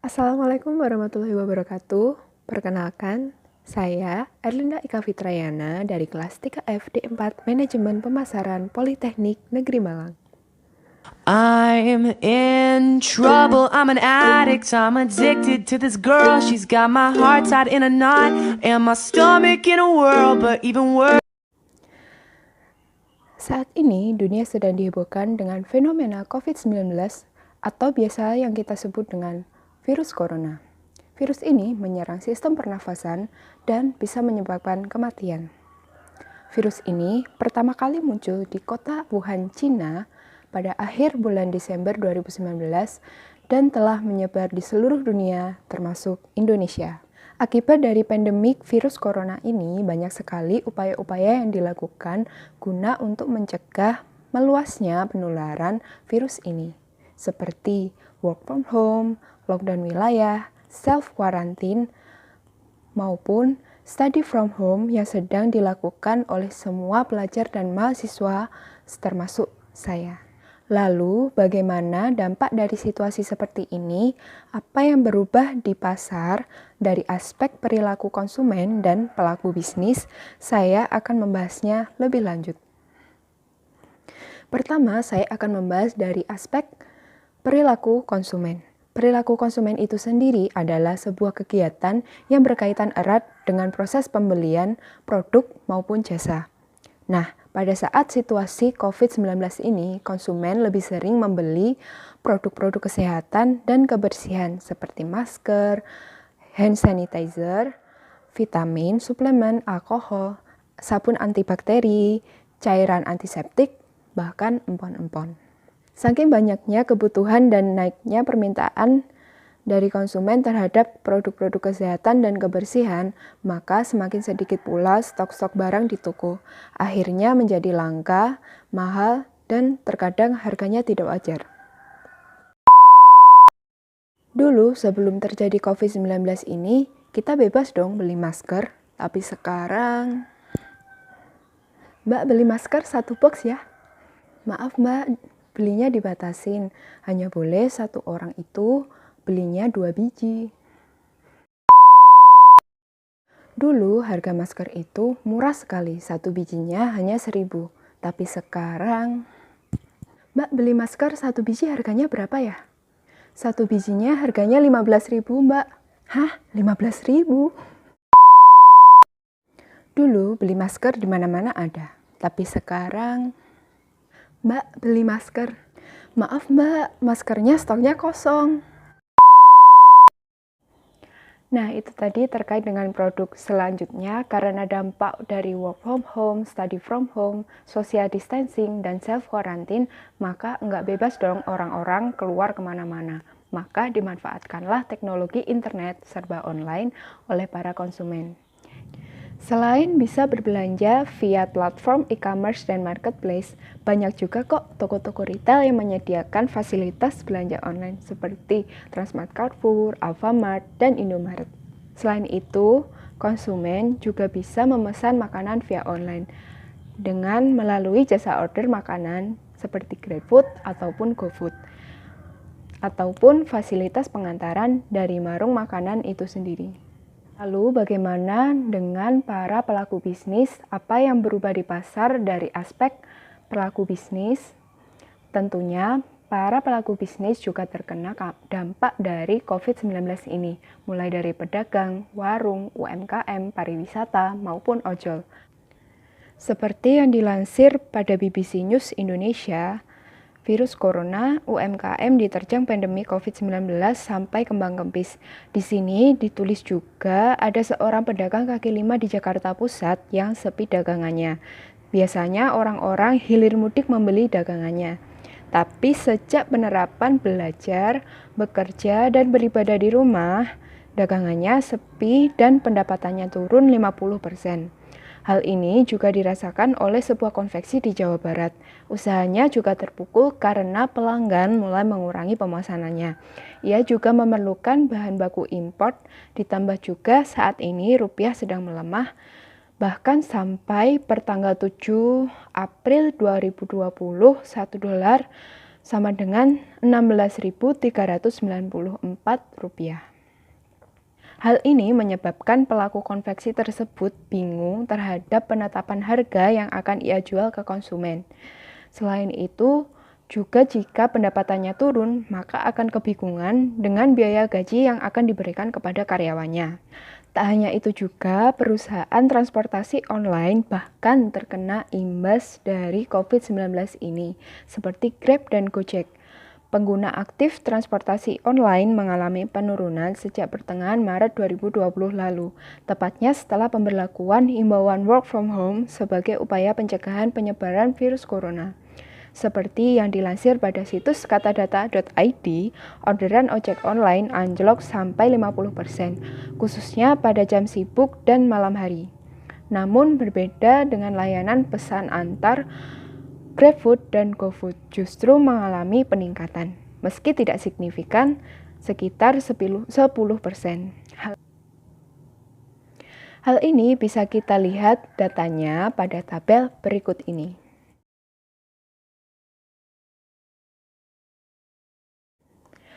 Assalamualaikum warahmatullahi wabarakatuh. Perkenalkan, saya Erlinda Ika Fitrayana dari kelas 3F D4 Manajemen Pemasaran Politeknik Negeri Malang. I'm in trouble, I'm an addict, I'm addicted to this girl. She's got my heart tied in a knot and my stomach in a whirl, but even worse. Saat ini, dunia sedang dihebohkan dengan fenomena COVID-19 atau biasa yang kita sebut dengan virus corona. Virus ini menyerang sistem pernafasan dan bisa menyebabkan kematian. Virus ini pertama kali muncul di kota Wuhan, Cina pada akhir bulan Desember 2019 dan telah menyebar di seluruh dunia termasuk Indonesia. Akibat dari pandemik virus corona ini, banyak sekali upaya-upaya yang dilakukan guna untuk mencegah meluasnya penularan virus ini, seperti work from home, lockdown wilayah, self-quarantine, maupun study from home yang sedang dilakukan oleh semua pelajar dan mahasiswa, termasuk saya. Lalu, bagaimana dampak dari situasi seperti ini? Apa yang berubah di pasar dari aspek perilaku konsumen dan pelaku bisnis? Saya akan membahasnya lebih lanjut. Pertama, saya akan membahas dari aspek perilaku konsumen. Perilaku konsumen itu sendiri adalah sebuah kegiatan yang berkaitan erat dengan proses pembelian produk maupun jasa. Nah, pada saat situasi COVID-19 ini, konsumen lebih sering membeli produk-produk kesehatan dan kebersihan seperti masker, hand sanitizer, vitamin, suplemen, alkohol, sabun antibakteri, cairan antiseptik, bahkan empon-empon. Saking banyaknya kebutuhan dan naiknya permintaan dari konsumen terhadap produk-produk kesehatan dan kebersihan, maka semakin sedikit pula stok-stok barang di toko. Akhirnya menjadi langka, mahal, dan terkadang harganya tidak wajar. Dulu sebelum terjadi COVID-19 ini, kita bebas dong beli masker. Tapi sekarang, Mbak beli masker 1 box ya? Maaf Mbak, belinya dibatasin. Hanya boleh 1 orang itu belinya 2 biji. Dulu harga masker itu murah sekali, 1 bijinya hanya 1.000. Tapi sekarang, Mbak beli masker 1 biji harganya berapa ya? 1 bijinya harganya 15.000 Mbak. Hah? 15.000? Dulu beli masker di mana-mana ada. Tapi sekarang, Mbak beli masker. Maaf Mbak, maskernya stoknya kosong. Nah, itu tadi terkait dengan produk. Selanjutnya, karena dampak dari work from home, study from home, social distancing, dan self-quarantine, maka nggak bebas dong orang-orang keluar kemana-mana. Maka dimanfaatkanlah teknologi internet serba online oleh para konsumen. Selain bisa berbelanja via platform e-commerce dan marketplace, banyak juga kok toko-toko retail yang menyediakan fasilitas belanja online seperti Transmart Carrefour, Alfamart, dan Indomaret. Selain itu, konsumen juga bisa memesan makanan via online dengan melalui jasa order makanan seperti GrabFood ataupun GoFood, ataupun fasilitas pengantaran dari warung makanan itu sendiri. Lalu bagaimana dengan para pelaku bisnis? Apa yang berubah di pasar dari aspek pelaku bisnis? Tentunya para pelaku bisnis juga terkena dampak dari COVID-19 ini, mulai dari pedagang, warung, UMKM, pariwisata, maupun ojol. Seperti yang dilansir pada BBC News Indonesia, virus corona UMKM diterjang pandemi COVID-19 sampai kembang kempis. Di sini ditulis juga ada seorang pedagang kaki lima di Jakarta Pusat yang sepi dagangannya. Biasanya orang-orang hilir mudik membeli dagangannya. Tapi sejak penerapan belajar, bekerja, dan beribadah di rumah, dagangannya sepi dan pendapatannya turun 50%. Hal ini juga dirasakan oleh sebuah konveksi di Jawa Barat. Usahanya juga terpukul karena pelanggan mulai mengurangi pemesanannya. Ia juga memerlukan bahan baku import, ditambah juga saat ini rupiah sedang melemah, bahkan sampai pertanggal 7 April 2020, $1 sama dengan Rp16.394. Hal ini menyebabkan pelaku konveksi tersebut bingung terhadap penetapan harga yang akan ia jual ke konsumen. Selain itu, juga jika pendapatannya turun, maka akan kebingungan dengan biaya gaji yang akan diberikan kepada karyawannya. Tak hanya itu juga, perusahaan transportasi online bahkan terkena imbas dari COVID-19 ini, seperti Grab dan Gojek. Pengguna aktif transportasi online mengalami penurunan sejak pertengahan Maret 2020 lalu, tepatnya setelah pemberlakuan himbauan work from home sebagai upaya pencegahan penyebaran virus corona. Seperti yang dilansir pada situs katadata.id, orderan ojek online anjlok sampai 50%, khususnya pada jam sibuk dan malam hari. Namun berbeda dengan layanan pesan antar, GrabFood dan GoFood justru mengalami peningkatan, meski tidak signifikan, sekitar 10%. Hal ini bisa kita lihat datanya pada tabel berikut ini.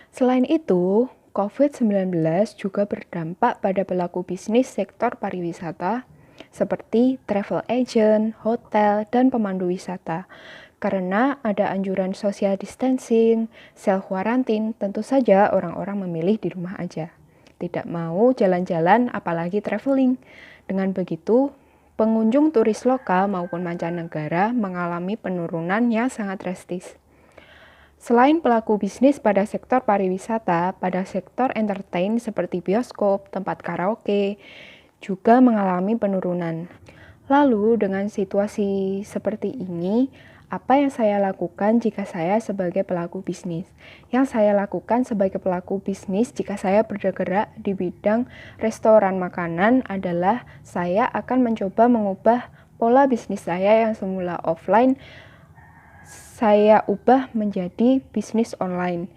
Selain itu, COVID-19 juga berdampak pada pelaku bisnis sektor pariwisata, seperti travel agent, hotel, dan pemandu wisata. Karena ada anjuran social distancing, self quarantine, tentu saja orang-orang memilih di rumah aja. Tidak mau jalan-jalan apalagi traveling. Dengan begitu, pengunjung turis lokal maupun mancanegara mengalami penurunan yang sangat drastis. Selain pelaku bisnis pada sektor pariwisata, pada sektor entertain seperti bioskop, tempat karaoke, juga mengalami penurunan. Lalu dengan situasi seperti ini, apa yang saya lakukan jika saya sebagai pelaku bisnis? Yang saya lakukan sebagai pelaku bisnis jika saya bergerak di bidang restoran makanan adalah saya akan mencoba mengubah pola bisnis saya yang semula offline, saya ubah menjadi bisnis online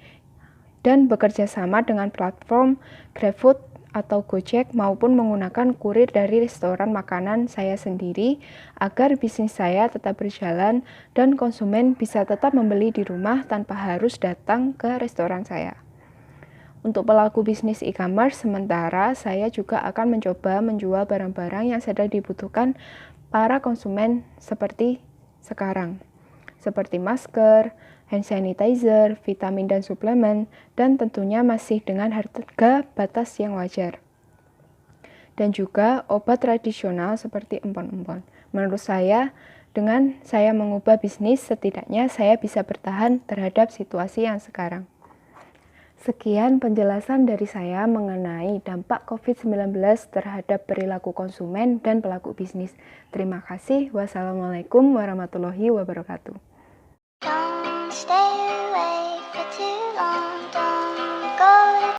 dan bekerja sama dengan platform GrabFood atau Gojek maupun menggunakan kurir dari restoran makanan saya sendiri agar bisnis saya tetap berjalan dan konsumen bisa tetap membeli di rumah tanpa harus datang ke restoran saya. Untuk pelaku bisnis e-commerce, sementara saya juga akan mencoba menjual barang-barang yang sedang dibutuhkan para konsumen seperti sekarang, seperti masker, hand sanitizer, vitamin dan suplemen, dan tentunya masih dengan harga batas yang wajar. Dan juga obat tradisional seperti empon-empon. Menurut saya, dengan saya mengubah bisnis, setidaknya saya bisa bertahan terhadap situasi yang sekarang. Sekian penjelasan dari saya mengenai dampak COVID-19 terhadap perilaku konsumen dan pelaku bisnis. Terima kasih. Wassalamualaikum warahmatullahi wabarakatuh. Stay